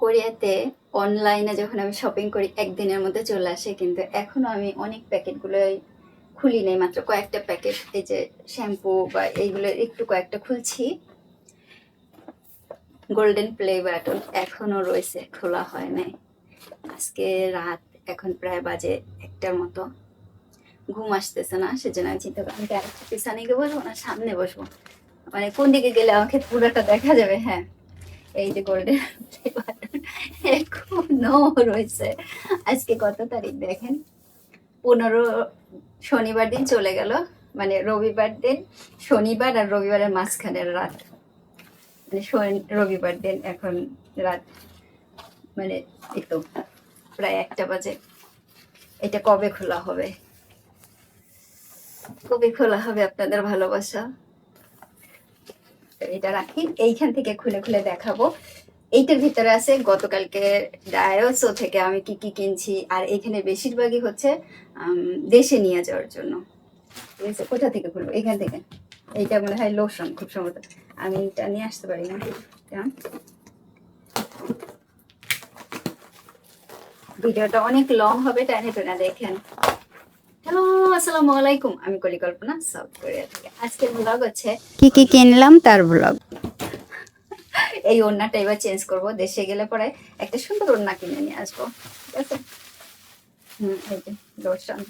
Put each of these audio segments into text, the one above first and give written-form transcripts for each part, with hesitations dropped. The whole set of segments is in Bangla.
কোরিয়াতে অনলাইনে যখন আমি শপিং করি একদিনের মধ্যে চলে আসে, কিন্তু এখনো আমি অনেক প্যাকেটগুলোই খুলি নাই, মাত্র কয়েকটা প্যাকেট, এই যে শ্যাম্পু বা এইগুলো একটু কয়েকটা খুলছি। গোল্ডেন প্লে বাটন এখনো রয়েছে, খোলা হয় নাই। আজকে রাত, এখন প্রায় বাজে 1টার মতো, ঘুম আসতেছে না, সেজন্য আমি চিন্তা করলাম আরেকটা পিছনে গিয়ে বসবো না সামনে বসবো, মানে কোন দিকে গেলে আমাকে পুরোটা দেখা যাবে। হ্যাঁ, এই যে গোল্ডেন প্লে বাটন এখনো রয়েছে। আজকে কত তারিখ দেখেন, 15, শনিবার দিন চলে গেল, মানে রবিবার দিন, শনিবার আর রবিবারের মাঝখানের রাত, মানে রবিবার দিন এখন রাত, মানে এই তো প্রায় 1টা বাজে। এটা কবে খোলা হবে, কবে খোলা হবে আপনাদের ভালোবাসা? এটা রাখি, এইখান থেকে খুলে খুলে দেখাবো। এইটার ভিতরে আছে গতকালকে ডায়োসো থেকে আমি কি কি কিনছি, আর এখানে বেশিরভাগই হচ্ছে দেশে নিয়ে যাওয়ার জন্য। ঠিক আছে, কোথা থেকে খুলবো? এখান থেকে। এইটা মনে হয় লোশন, খুব সম্ভবত। আমি এটা নিয়ে আসতে পারি না, ভিডিওটা অনেক লং হবে, টাইনে টেনে দেখেন। হ্যালো, আসসালামু আলাইকুম, আমি পরিকল্পনা, সাউথ কোরিয়া থেকে। আজকের ব্লগ হচ্ছে কি কি কিনলাম তার ব্লগ। এই ওড়নাটা এবার চেঞ্জ করব, দেশে গেলে পরে একটা সুন্দর ওড়না কিনে নিয়ে আসবো। ঠিক আছে। এই যে লোশন,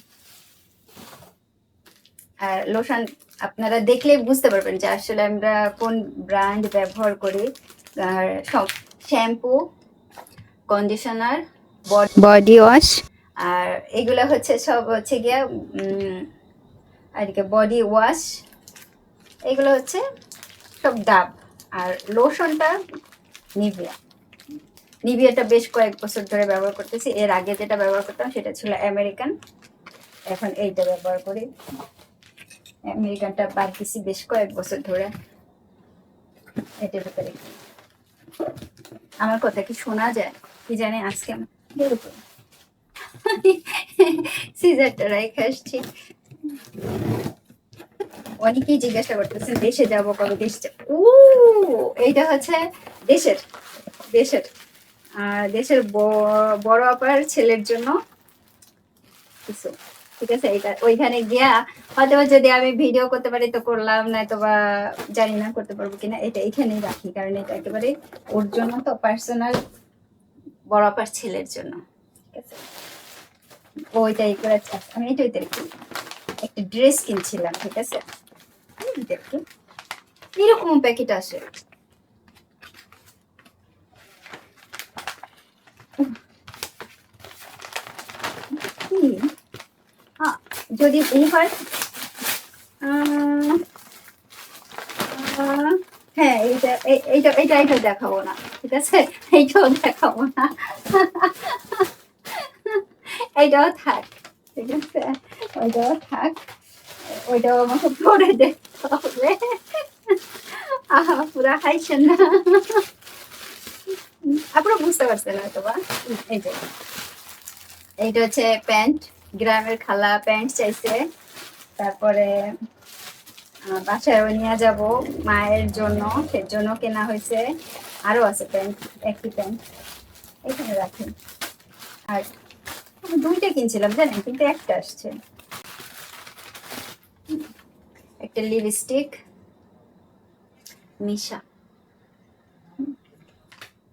আর লোশন আপনারা দেখলে বুঝতে পারবেন যে আসলে আমরা কোন ব্র্যান্ড ব্যবহার করি। আর সব শ্যাম্পু, কন্ডিশনার, বডি ওয়াশ, আর এগুলো হচ্ছে সব হচ্ছে গিয়া আর কি বডি ওয়াশ, এগুলো হচ্ছে সব ডাব। আর লোশনটা নিভিয়া, নিভিয়াটা বেশ কয়েক বছর ধরে ব্যবহার করতেছি। এর আগে যেটা ব্যবহার করতাম সেটা ছিল আমেরিকান, এখন এইটা ব্যবহার করি। আমেরিকানটা বাদ দিছি বেশ কয়েক বছর ধরে। এটার ভিতরে আমার কথা কি শোনা যায় কি জানি, আজকে সিজারটা রেখে আসছি। অনেকেই জিজ্ঞাসা করতেছেন দেশে যাবো কবে, দেশে যাবো। এইটা হচ্ছে দেশের, দেশের দেশের বড় আপার ছেলের জন্য কিছু। ঠিক আছে, এটা ওইখানে গিয়া হয়তো যদি আমি ভিডিও করতে পারি তো করলাম, না তো বা জানি না করতে পারবো কিনা। এটা এখানেই রাখি, কারণ এটা একেবারে ওর জন্য, তো পার্সোনাল, বড় আপার ছেলের জন্য। ঠিক আছে, ওইটাই করে আমি এটাই দেখি। একটা ড্রেস কিনছিলাম, ঠিক আছে, দেখি এরকম প্যাকেট আসে। যদি এই হয়, হ্যাঁ, এইটা এইটা এইটা এইটা দেখাবো না, ঠিক আছে, এইটাও দেখাবো না, এইটাও থাক, ঠিক আছে, ওইটাও থাক, ওইটাও আমাকে পরে দেখতে হবে। পুরা খাইছেন না, আপনারা বুঝতে পারছেন হয়তো বা। এই যে এইটা হচ্ছে প্যান্ট, গ্রামের খালা প্যান্ট চাইছে, তারপরে বাসায়ও নিয়ে যাব মায়ের জন্য, সেজন্য কেনা হয়েছে। আরো আছে প্যান্ট, একটি প্যান্ট এখানে রাখি। আর আমি 2টা কিনছিলাম জানেন, কিন্তু একটা আসছে। একটা লিপস্টিক, মিশা,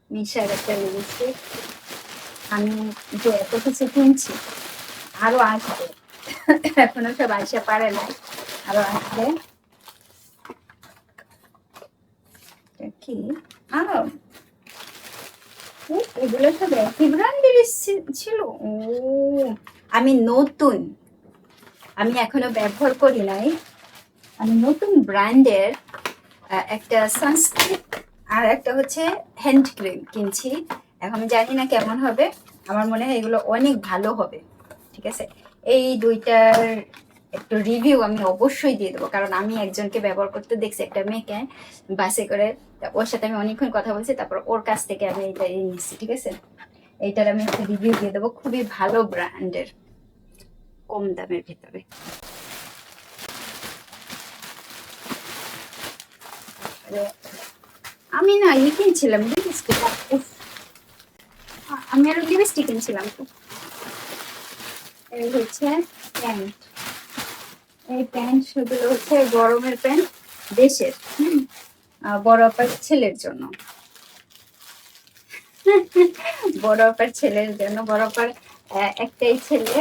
মিশার একটা লিপস্টিক। আমি যে এত কিছু কিনছি, আরো আসবে, এখনো সব আসা পারে না, আরো আসবে। কি আরো এগুলো সব একই ব্র্যান্ডের ছিল। ও, আমি নতুন, আমি এখনো ব্যবহার করি নাই, আমি নতুন ব্র্যান্ডের একটা সানস্ক্রিন আর একটা হচ্ছে হ্যান্ড ক্রিম কিনছি। এখন আমি জানি না কেমন হবে, আমার মনে হয় এগুলো অনেক ভালো হবে। ঠিক আছে, এই 2টার একটু রিভিউ আমি অবশ্যই দিয়ে দেবো, কারণ আমি একজনকে ব্যবহার করতে দেখছি, একটা মেয়েকে বাসে করে, ওর সাথে আমি অনেকক্ষণ কথা বলছি, তারপর ওর কাছ থেকে আমি এইটা নিচ্ছি। ঠিক আছে, এইটার আমি একটা রিভিউ দিয়ে দেবো, খুবই ভালো ব্র্যান্ডের, কম দামের ভিতরে। আমি না কিনছিলাম লিপস্টিক, আমি আরো লিপস্টিক কিনছিলাম তো। এই হচ্ছে প্যান্ট। এই প্যান্ট সেগুলো হচ্ছে গরমের প্যান্ট দেশের, বড় আপার ছেলের জন্য। বড় আপার ছেলের জন্য, বড় আপার একটাই ছেলে।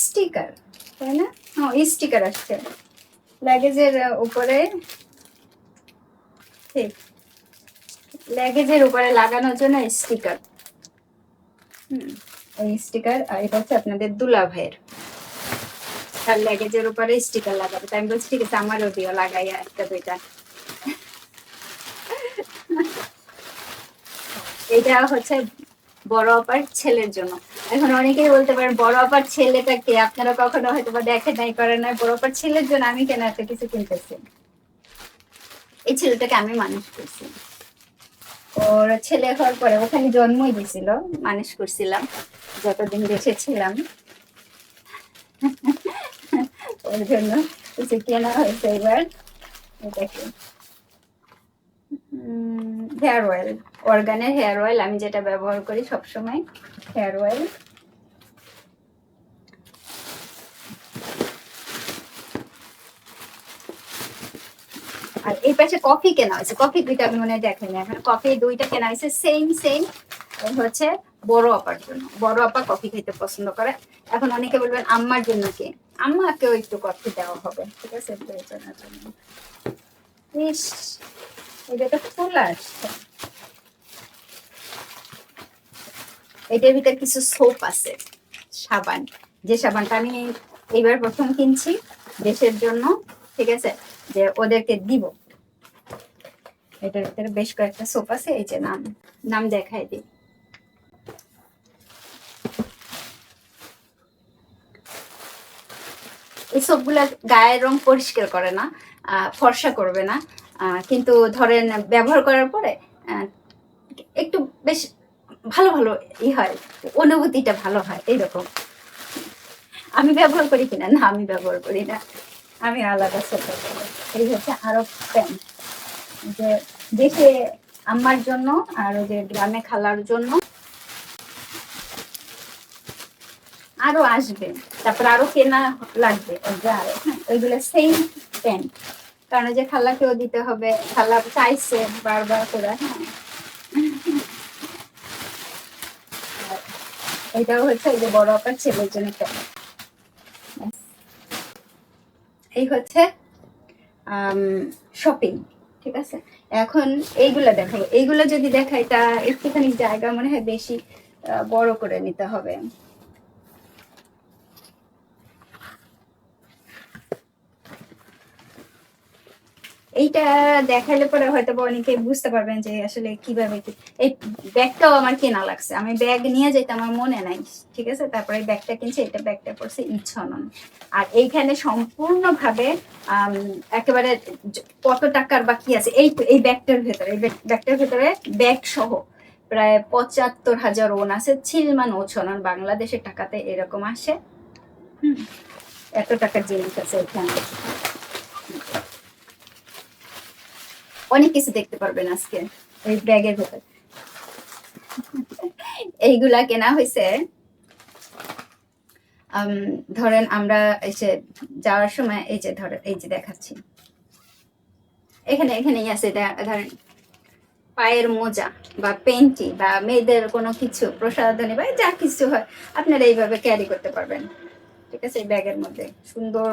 স্টিকার, তাই না? হ্যাঁ, স্টিকার আসছে লাগেজের উপরে। ঠিক, লাগেজের উপরে লাগানোর জন্য স্টিকার। এই স্টিকার, আর এটা হচ্ছে আপনাদের দুলা ভাইয়ের, তার লাগেজের উপরে স্টিকার লাগাবে। তাই আমি বলছি ঠিক আছে আমারও দিও লাগাইয়া একটা দুইটা। এটা হচ্ছে বড় আপার ছেলের জন্য। এখন অনেকেই বলতে পারেন বড় আপার ছেলেটা কে, আপনারা কখনো হয়তো বা দেখে নাই করেন নাই। বড় আপার ছেলের জন্য আমি কেন এত কিছু কিনতেছি? এই ছেলেটাকে আমি মানুষ করছি। ওর ছেলে হওয়ার পরে ওখানে জন্মই দিছিল, মানুষ করছিলাম যতদিন দেশে ছিলাম। ওর জন্য কিছু কেনা হয়েছে এবার। এটাকে হেয়ার অয়েল, অর্গানের হেয়ার অয়েল, আমি যেটা ব্যবহার করি সবসময়, হেয়ার অয়েল। আর এই পাশে কফি কেনা হয়েছে, কফি দুইটা আমি মনে হয় দেখেনি এখন। কফি দুইটা কেনা হয়েছে সেম সেম, হচ্ছে বড় আপার জন্য। বড় আপা কফি খেতে পছন্দ করে। এখন অনেকে বলবেন আম্মার জন্য কি, আম্মাকেও একটু কফি দেওয়া হবে, ঠিক আছে? ইস, এটা তো ফুল আসছে। এটার ভিতরে কিছু সোপ আছে, সাবান, যে সাবানটা আমি এইবার প্রথম কিনছি দেশের জন্য, ঠিক আছে, যে ওদেরকে দিব। এটার ভিতরে বেশ কয়েকটা সোপ আছে, এই যে নাম নাম দেখাই দিই। এই সোপগুলা গায়ের রং পরিষ্কার করে না, ফর্সা করবে না, কিন্তু ধরেন ব্যবহার করার পরে একটু বেশ ভালো ভালো হয়, অনুভূতিটা ভালো হয় এইরকম। আমি ব্যবহার করি কিনা, না আমি ব্যবহার করি না, আমি আলাদা সোপ। এই হচ্ছে আরো প্যান্ট, যে দেশে আম্মার জন্য আর ওই যে গ্রামে খালার জন্য। আরো আসবে, তারপর আরো কেনা লাগবে, ওইগুলো সেম প্যান্ট, কারণ যে খালাকেও দিতে হবে, খালা চাইছে বারবার করে। হ্যাঁ, এটাও হচ্ছে ওই যে বড় আপার ছেলের জন্য প্যান্ট। এই হচ্ছে শপিং, ঠিক আছে? এখন এইগুলা দেখাবো, এইগুলা যদি দেখাই তা একটুখানি জায়গা মনে হয় বেশি বড় করে নিতে হবে। এইটা দেখাইলে পরে হয়তো অনেকে বুঝতে পারবেন যে আসলে কিভাবে কি। এই ব্যাগটাও আমার কেনা লাগছে, আমি ব্যাগ নিয়ে যেতে আমার মনে নাই, ঠিক আছে? তারপরে ব্যাগটা কিনছি, এটা ব্যাগটা পড়ছে ইচ্ছনন। আর এইখানে সম্পূর্ণভাবে একেবারে কত টাকার বাকি আছে এই এই ব্যাগটার ভেতরে, এই ব্যাগটার ভেতরে ব্যাগ সহ প্রায় ৭৫,০০০ ওন আছে। ছিলমান ওছনন বাংলাদেশের টাকাতে এরকম আসে। এত টাকার জিনিস আছে এখানে, অনেক কিছু দেখতে পারবেন আজকে এই ব্যাগের ভেতর। এইগুলা কেনা হয়েছে ধরেন আমরা এসে যাওয়ার সময়, এই যে ধরেন এই যে দেখাচ্ছি, এখানে এখানেই আছে, ধরেন পায়ের মোজা বা পেন্টি বা মেয়েদের কোনো কিছু প্রসাধনী বা যা কিছু হয় আপনারা এইভাবে ক্যারি করতে পারবেন, ঠিক আছে? এই ব্যাগের মধ্যে সুন্দর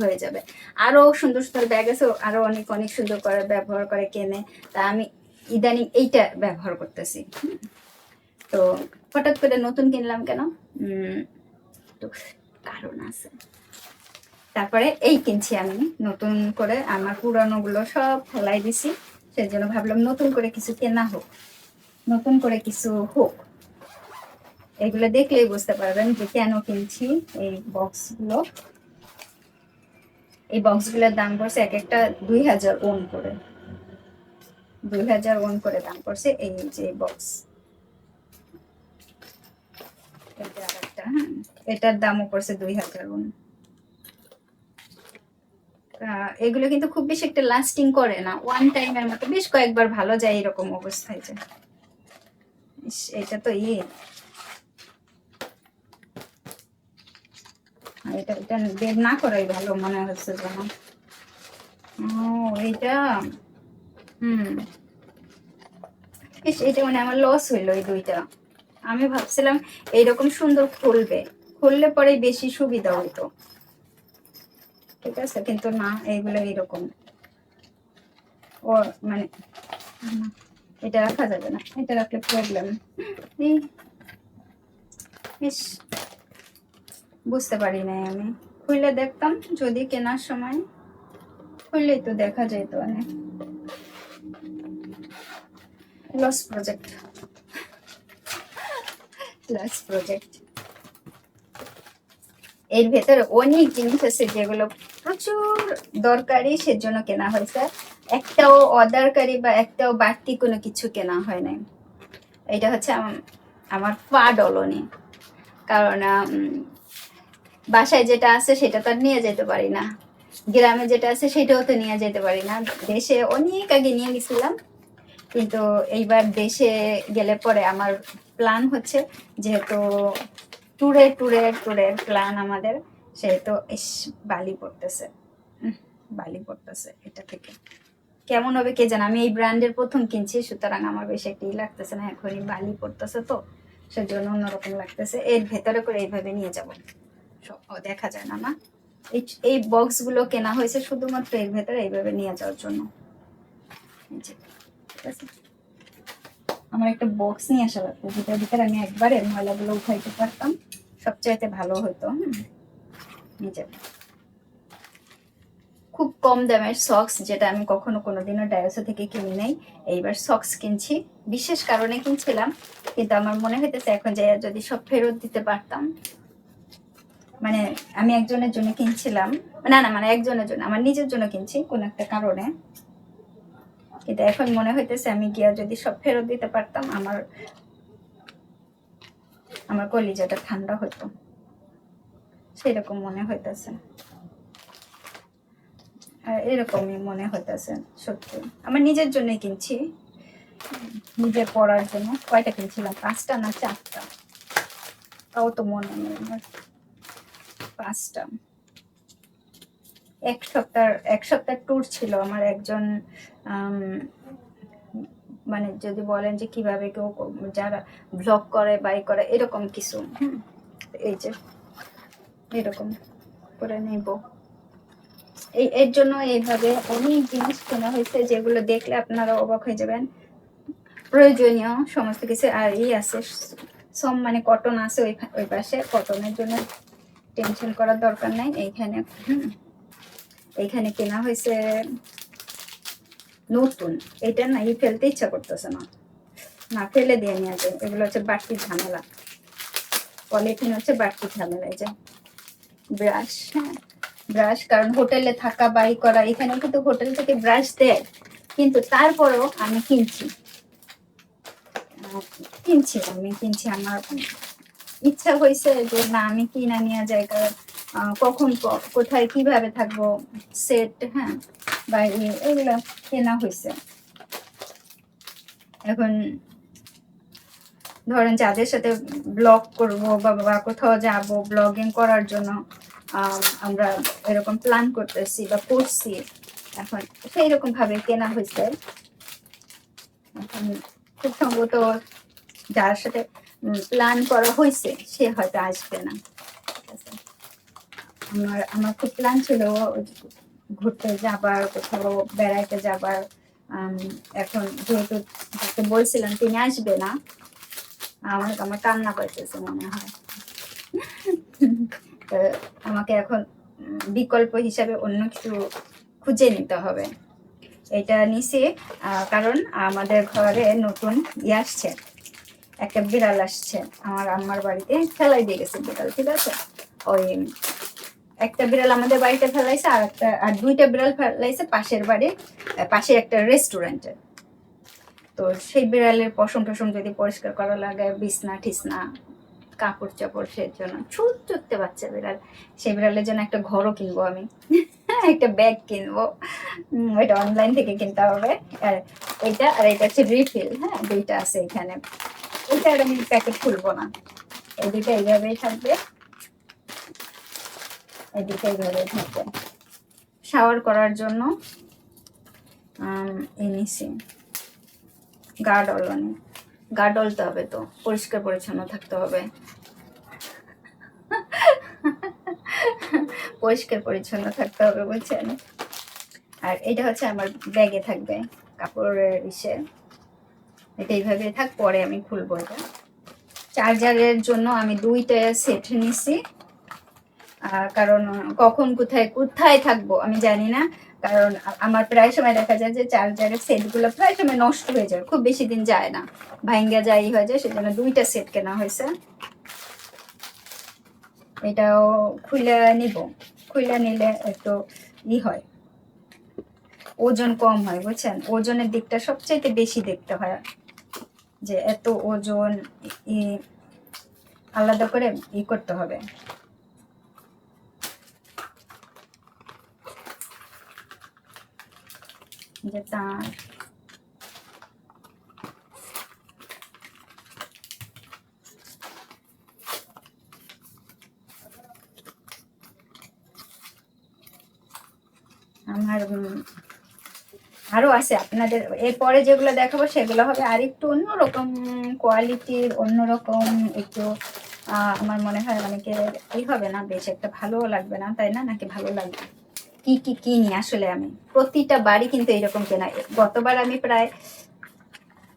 হয়ে যাবে। আরো সুন্দর সুন্দর ব্যাগ আছে, আরো অনেক অনেক সুন্দর করে ব্যবহার করে কেনে। তা আমি ইদানিং এইটা ব্যবহার করতেছি। তো হঠাৎ করে নতুন কিনলাম কেন, তো কারণ আছে। তারপরে এই কিনছি আমি নতুন করে, আমার পুরানো গুলো সব ফেলাই দিছি, সেজন্য ভাবলাম নতুন করে কিছু কেনা হোক, নতুন করে কিছু হোক। এগুলো দেখলেই বুঝতে পারবেন যে কেন কিনছি। এই বক্সগুলো, এই বক্সগুলোর দাম পড়ছে এক একটা ২,০০০ ওন করে, ২,০০০ ওন করে দাম পড়ছে এই যে বক্স। এটার দামও পড়ছে ২,০০০ ওন। এগুলো কিন্তু খুব বেশি একটা লাস্টিং করে না, ওয়ান টাইমের মতো, বেশ কয়েকবার ভালো যায় এরকম অবস্থায় যে। এটা তো এটা এটা বের না করাই ভালো মনে হচ্ছে যেন। ও এইটা, হুম, এটা মানে আমার লস হইলো এই দুইটা। আমি ভাবছিলাম এইরকম সুন্দর খুলবে, খুললে পরে বেশি সুবিধা হইতো, ঠিক আছে, কিন্তু না, এইগুলো এইরকম। ও মানে এটা রাখা যাবে না, এটা রাখলে প্রবলেম। ইস, বুঝতে পারি নাই আমি, খুলে দেখতাম যদি কেনার সময়, খুললেই তো দেখা যেত। অনেক লস প্রজেক্ট, লস প্রজেক্ট। এর ভেতরে অনেক জিনিস আছে যেগুলো প্রচুর দরকারি, সেজন্য কেনা হয়েছে। একটাও অদরকারি বা একটাও বাড়তি কোনো কিছু কেনা হয় নাই। এটা হচ্ছে আমার পা ডলনি, কারণ বাসায় যেটা আছে সেটা তো আর নিয়ে যেতে পারি না, গ্রামে যেটা আছে সেটাও তো নিয়ে যেতে পারি না। দেশে অনেক আগে নিয়ে গেছিলাম, কিন্তু এইবার দেশে গেলে পরে আমার প্ল্যান হচ্ছে, যেহেতু ট্যুরের প্ল্যান আমাদের, সেহেতু বালি পড়তেছে, বালি পড়তেছে। এটা থেকে কেমন হবে কে জানে, আমি এই ব্র্যান্ডের প্রথম কিনছি, সুতরাং আমার বেশি একটি লাগতেছে না, এখনই বালি পড়তেছে তো সেজন্য অন্যরকম লাগতেছে। এর ভেতরে করে এইভাবে নিয়ে যাব, দেখা যায় না না। এই বক্স গুলো কেনা হয়েছে শুধুমাত্র এর ভেতরে এইভাবে নিয়ে যাওয়ার জন্য। ঠিক আছে, আমার একটা বক্স নিয়ে আসা লাগতো, যেটার ভিতরে আমি একবারে ময়লাগুলো উঠাইতে পারতাম, সবচাইতে ভালো হতো। নিজে খুব কম দামের সক্স, যেটা আমি কখনো কোনোদিনও ডায়োসো থেকে কিনি নাই, এইবার সক্স কিনছি, বিশেষ কারণে কিনছিলাম, কিন্তু আমার মনে হইতেছে এখন যে যদি সব ফেরত দিতে পারতাম। মানে আমি একজনের জন্য কিনছিলাম, না না, মানে একজনের জন্য, আমার নিজের জন্য কিনছি কোন একটা কারণে, কিন্তু এখন মনে হইতেছে আমি গিয়া যদি সব ফেরত দিতে পারতাম, আমার আমার কলিজাটা ঠান্ডা হতো, সেরকম মনে হইতেছে। এরকমই মনে হইতেছে সত্যি। আমার নিজের জন্য কিনছি, নিজের পড়ার জন্য। কয়টা কিনছিলাম, 5টা না 4টা, তাও তো মনে নেই আমার, 5টা। এক সপ্তাহ ট্যুর ছিল আমার। একজন মানে যদি বলেন যে কিভাবে কেউ যারা ব্লগ করে বাই করে এরকম কিছু, এই যে এরকম করে নেব, এর জন্য এইভাবে অনেক জিনিস কেনা হয়েছে, যেগুলো দেখলে আপনারা অবাক হয়ে যাবেন। প্রয়োজনীয় সমস্ত কিছু। আর আছে সব, মানে কটন আছে ওই পাশে, কটনের জন্য টেনশন করার দরকার নাই। এইখানে কেনা হয়েছে নতুন, এটা না ফেলতে ইচ্ছা করতেছে না, না ফেলে দিয়ে নিয়ে যায়। এগুলো হচ্ছে বাড়তি ঝামেলা, পলিথিন হচ্ছে বাড়তি ঝামেলা। এই যে ব্রাশ, ব্রাশ, কারণ হোটেলে থাকা বাই করা, এখানে কিন্তু হোটেল থেকে ব্রাশ দেয়, কিন্তু তারপরেও আমি কিনছি, আমার ইচ্ছা হয়েছে যে না আমি কিনা নিয়ে যাই, কারণ কখন কোথায় কিভাবে থাকবো, সেট, বা এগুলো কেনা হয়েছে। এখন ধরেন যাদের সাথে ব্লগ করব বা কোথাও যাব ব্লগিং করার জন্য, আমরা এরকম প্ল্যান করতেছি বা করছি, এখন সেই রকম ভাবে কেনা হয়েছে। এখন খুব সম্ভবত যার সাথে প্ল্যান করা হয়েছে সে হয়তো আসবে না। আমার খুব প্ল্যান ছিল ঘুরতে যাবার, কোথাও বেড়াইতে যাবার। এখন যেহেতু বলছিলাম তিনি আসবে না, আমার কান্না পাইতেছে মনে হয়। আমাকে এখন বিকল্প হিসাবে অন্য কিছু খুঁজে নিতে হবে। এটা নিছি কারণ আমাদের ঘরে নতুন আসছে, একটা বিড়াল আসছে আমার আম্মার বাড়িতে, ফেলাই দিয়ে গেছে বিড়াল, ঠিক আছে। ওই একটা বিড়াল আমাদের বাড়িতে ফেলাইছে, আর 2টা বিড়াল ফেলাইছে পাশের বাড়ির পাশে একটা রেস্টুরেন্টে। তো সেই বিড়ালের পশম টসম যদি পরিষ্কার করা লাগে, বিছনা ঠিসনা, কাপড় চাপড়, সেই জন্য ছোট্ট বাচ্চা বিড়াল, সেই বিড়ালের জন্য একটা ঘরও কিনবো আমি। একটা ব্যাগ কিনবো, ওইটা অনলাইন থেকে কিনতে হবে। আর এটা হচ্ছে রিফিল, হ্যাঁ দুইটা আছে এখানে। এটা আর আমি প্যাকেট খুলবো না, এই দুইটা এইভাবেই থাকবে, এই দুইটা এইভাবেই থাকবে। শাওয়ার করার জন্য এনেছি গার্ডল, গার্ডলতে হবে, তো পরিষ্কার পরিচ্ছন্ন থাকতে হবে, পরিষ্কার পরিচ্ছন্ন থাকতে হবে, বুঝছেন। আর এটা হচ্ছে আমার ব্যাগে থাকবে কাপড়ের ইসে, এটা এইভাবে থাক, পরে আমি খুলবো। এটা চার্জারের জন্য আমি দুইটা সেট নিছি, কারণ কখন কোথায় কোথায় থাকবো আমি জানি না। কারণ আমার প্রায় সময় দেখা যায় যে চার্জারের সেটগুলো প্রায় সময় নষ্ট হয়ে যায়, খুব বেশি দিন যায় না, ভাঙ্গা যায় হয়ে যায়, সেজন্য দুইটা সেট কেনা হয়েছে। এটাও খুলে নিব, খুলে নিলে একটু হয়, ওজন কম হয়, বুঝছেন। ওজনের দিকটা সবচেয়ে বেশি দেখতে হয়, যে এত ওজন আলাদা করে করতে হবে। যে তার আমার আরো আছে আপনাদের, এরপরে যেগুলো দেখাবো সেগুলো হবে আর একটু অন্যরকম কোয়ালিটির, অন্যরকম একটু আমার মনে হয় অনেকে হবে না, বেশ একটা ভালো লাগবে না, তাই না? নাকি ভালো লাগবে? কি কি কিনি আসলে আমি প্রতিটা বাড়ি কিন্তু এরকম কেনা, গতবার আমি প্রায়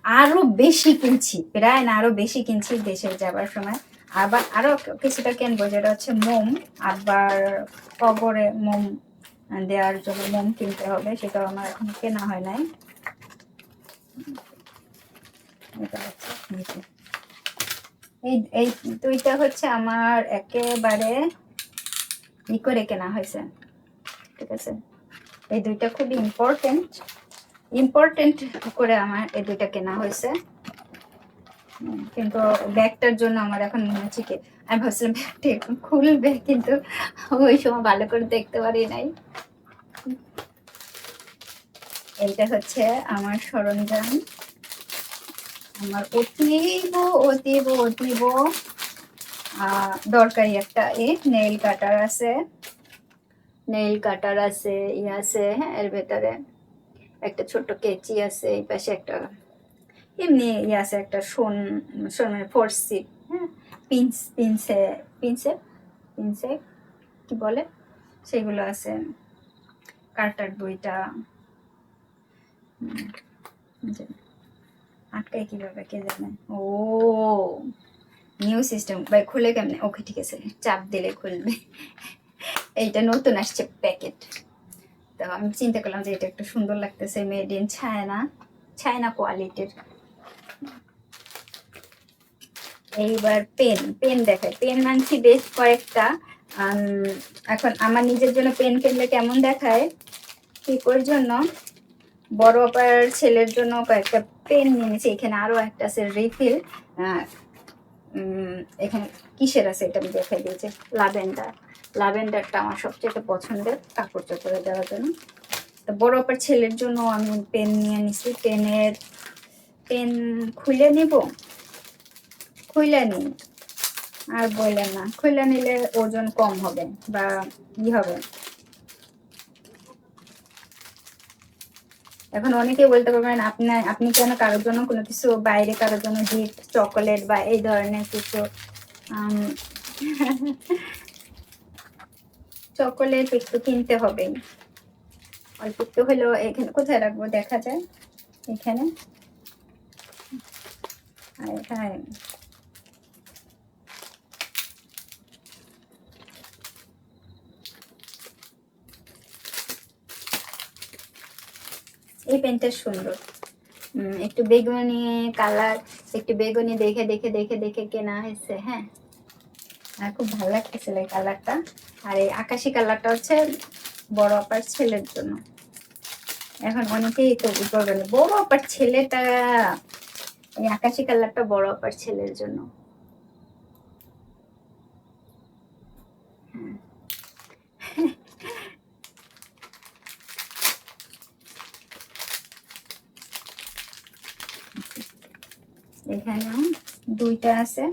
আরো বেশি কিনছি, প্রায় না আরো বেশি কিনছি দেশে যাবার সময়। আবার আরো কিছুটা কিনবো, যেটা হচ্ছে মোম, আবার কবরে মোম দেওয়ার জন্য মোম কিনতে হবে, সেটাও আমার এখন কেনা হয় নাই। এই এই দুইটা হচ্ছে আমার একেবারে করে কেনা হয়েছে, ঠিক আছে। এই দুইটা খুবই ইম্পর্টেন্ট করে আমার এই দুইটা কেনা হয়েছে। কিন্তু ব্যাগটার জন্য আমার এখন মনে হচ্ছে কি, আমি ভাবছিলাম ব্যাগটা এখন খুলবে, কিন্তু ওই সময় ভালো করে দেখতে পারি নাই। এইটা হচ্ছে আমার সরঞ্জাম, আমার অতীব অতীব অতীব দরকারি একটা নেইল কাটার আছে, নেইল কাটার আছে, আছে, হ্যাঁ এর ভেতরে একটা ছোট্ট কেচি আছে, এই পাশে একটা এমনি আছে একটা মানে ফোরসিপ, হ্যাঁ পিনসে কি বলে সেগুলো আছে, কাটার দুইটা, আটকায় কিভাবে কে জানে। ও নিউ সিস্টেম ভাই, খুলে কেমনে? ওকে ঠিক আছে, চাপ দিলে খুলবে। এইটা নতুন আসছে প্যাকেট, তো আমি চিন্তা করলাম যে এটা একটু সুন্দর লাগতেছে, মেড ইন চায়না কোয়ালিটির। এইবার পেন দেখায়, পেন আনছি বেশ কয়েকটা। এখন আমার নিজের জন্য পেন কিনলে কেমন দেখায়, পিকোর জন্য, বড় আপার ছেলের জন্য কয়েকটা পেন নিয়েছি। এখানে আরো একটা আছে রিফিল, এখানে কিসের আছে এটা আমি দেখাই দিয়েছি, লাভেন্ডারটা আমার সবচেয়ে পছন্দের কাপড় চোপড়ে দেওয়ার জন্য। তো বড় আপার ছেলের জন্য আমি পেন নিয়ে নিছি। পেন খুলে নিব, খুলে নিই, আর বললেন না, খুলে নিলে ওজন কম হবে বা হবে। এখন অনেকে বলতে পারবেন আপনি কেন কারোর জন্য কোনো কিছু, বাইরে কারোর জন্য গিফট চকোলেট বা এই ধরনের কিছু, চকোলেট একটু কিনতে হবে, অল্প একটু হলেও। এখানে কোথায় রাখবো দেখা যায়, এখানে, হ্যাঁ এই পেনটা সুন্দর, একটু বেগুনি কালার, একটু বেগুনি দেখে দেখে দেখে দেখে কেনা হয়েছে, হ্যাঁ খুব ভালো লাগতেছিল এই কালারটা। আর এই আকাশি কালারটা হচ্ছে বড় আপার ছেলের জন্য। এখন অনেকেই তো করবেন বড় আপার ছেলেটা, এই আকাশি কালারটা বড় আপার ছেলের জন্য। এখানেও দুইটা আছে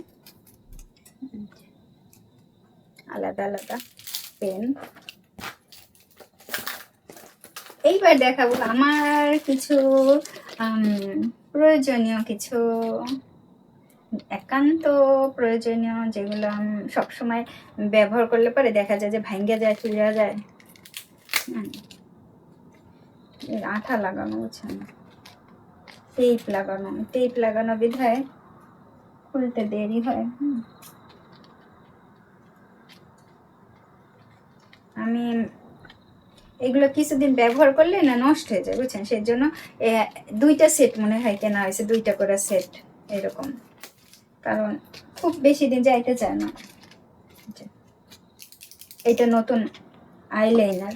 আলাদা আলাদা পেন। এইবার দেখাবো আমার কিছু প্রয়োজনীয় কিছু একান্ত প্রয়োজনীয়, যেগুলো সবসময় ব্যবহার করলে পরে দেখা যায় যে ভাঙ্গা যায়, চুরা যায়। আঠা লাগানো, বুঝছেন, টেপ লাগানো বিধায় খুলতে দেরি হয়। আমি এগুলো কিছুদিন ব্যবহার করলে না নষ্ট হয়ে যায়, বুঝছেন, সেই জন্য দুইটা সেট মনে হয় কেনা হয়েছে, দুইটা করে সেট এরকম, কারণ খুব বেশি দিন যাইতে চায় না। এটা নতুন আইলাইনার,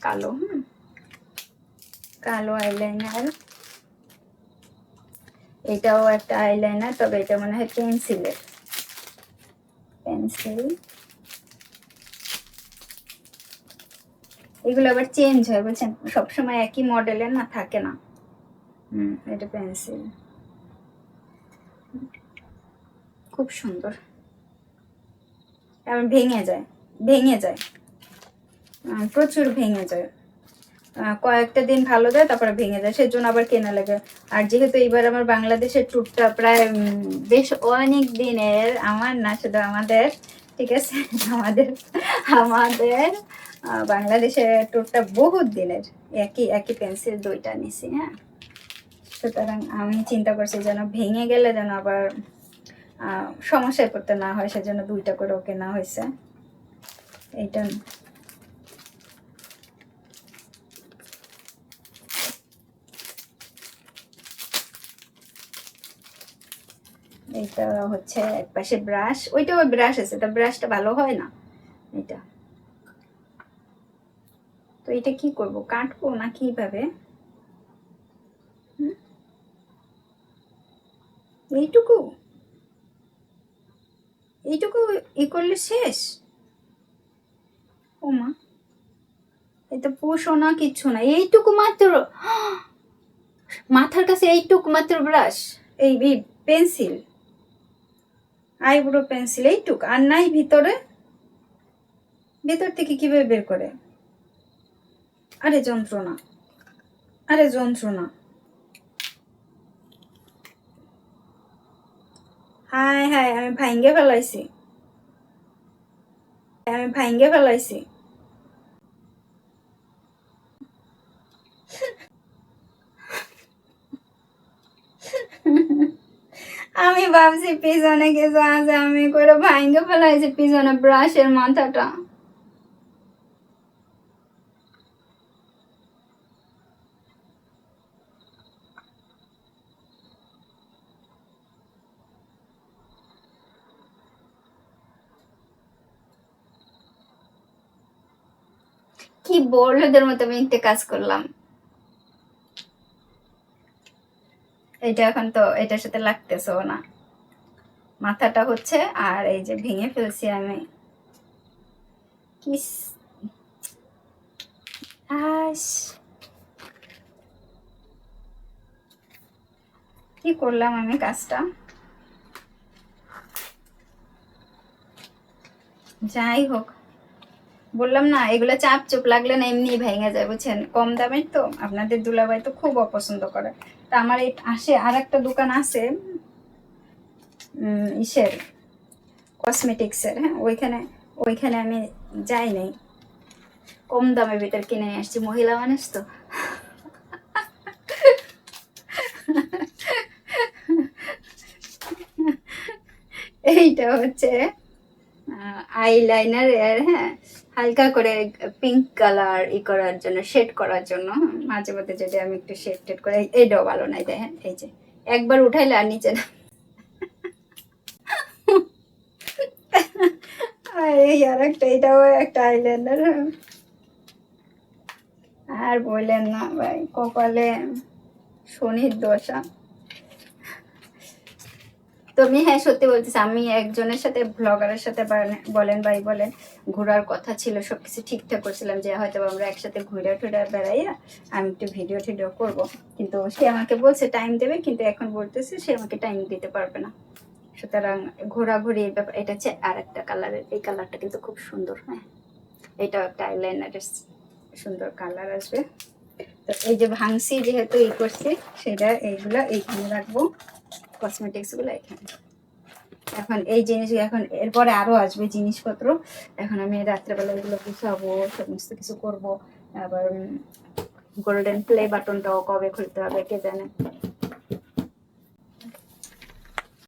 কালো, কালো আইলাইনার। এটাও একটা আইলাইনার, তবে এটা মনে হয় পেন্সিল। এগুলো আবার চেঞ্জ হয়, বুঝছেন, সবসময় একই মডেলের না থাকে না। এটা পেন্সিল, খুব সুন্দর। এবং ভেঙে যায় প্রচুর ভেঙে যায়। কয়েকটা দিন ভালো যায়, তারপরে ভেঙে যায়, সেজন্য আবার কেনা লাগে। আর যেহেতু এবার আমার বাংলাদেশের ট্যুরটা প্রায় বেশ অনেক দিনের, আমার না শুধু আমাদের, ঠিক আছে, আমাদের বাংলাদেশের ট্যুরটা বহুত দিনের। একই পেন্সিল দুইটা নিছি। হ্যাঁ, সুতরাং আমি চিন্তা করছি যেন ভেঙে গেলে যেন আবার সমস্যায় পড়তে না হয়, সেজন্য দুইটা করেও কেনা হয়েছে। এইটা এইটা হচ্ছে এক পাশে ব্রাশ, ওইটাও ব্রাশ আছে, তা ব্রাশটা ভালো হয় না এটা। তো এটা কি করব, কাটবো না কিভাবে? এইটুকু ই করলে শেষ? ও মা, এটা পুষো না, কিচ্ছু না, এইটুকু মাত্র, মাথার কাছে এইটুকু মাত্র ব্রাশ, এই পেন্সিল, আইব্রো পেন্সিল এইটুক, আর নাই ভিতর থেকে কিভাবে বের করে? আরে যন্ত্রণা, হায় হায়, আমি ভাঙ্গে ফেলাইছি। আমি ভাবছি পিছনে কিছু আছে, আমি করে ভাঙ্গে ফেলাইছি পিছনে ব্রাশের মাথাটা। কি বড়দের মতো আমি একটা কাজ করলাম। এটা এখন তো এটার সাথে লাগতেছেও না, মাথাটা হচ্ছে, আর এই যে ভেঙে ফেলছি আমি। কি করলাম আমি কাজটা? যাই হোক, বললাম না, এগুলো চাপ চুপ লাগলে না এমনি ভেঙে যায়, বুঝছেন, কম দামের তো, আপনাদের দুলাভাই তো খুব অপছন্দ করে। তা আমার এই পাশে আর একটা দোকান আছে ইসের, কসমেটিক্সের। হ্যাঁ, ওইখানে আমি যাই নাই, কম দামের ভিতর কিনে নিয়ে আসছি, মহিলা মানুষ তো। এইটা হচ্ছে আইলাইনার, হ্যাঁ, হালকা করে পিঙ্ক কালার করার জন্য, শেড করার জন্য। মাঝে মধ্যে যদি আমি একটু শেড টেড করে, এইটাও ভালো নাই দেখেন, এই যে একবার উঠাইলে আর নিচে না। এই আর একটা, এটাও একটা আইলাইনার। আর বললেন না ভাই, কপালে শনির দশা। তো আমি হ্যাঁ সত্যি বলতেছি, আমি একজনের সাথে ব্লগারের সাথে বলেন ভাই বলেন ঘোরার কথা ছিল, সবকিছু ঠিকঠাক করছিলাম যে হয়তো আমরা একসাথে ঘুরে টুরে বেড়াইয়া আমি একটু ভিডিও টিডিও করবো, কিন্তু সে আমাকে বলছে টাইম দেবে, কিন্তু এখন বলতেছে সে আমাকে টাইম দিতে পারবে না। সুতরাং ঘোরাঘুরি ব্যাপার। এটা হচ্ছে আর একটা কালারের, এই কালারটা কিন্তু খুব সুন্দর। হ্যাঁ, এটাও একটা আইলাইনারের সুন্দর কালার আসবে। তো এই যে ভাঙছি যেহেতু ই করছি, সেটা এইগুলা এইখানে রাখবো, কসমেটিক্স গুলো এখানে। এখন এই জিনিস, এখন এরপরে আরো আসবে জিনিসপত্র। এখন আমি রাত্রেবেলা এগুলো গুছাবো, সমস্ত কিছু করব। আবার গোল্ডেন প্লে বাটনটাও কবে খুলতে হবে কে জানে।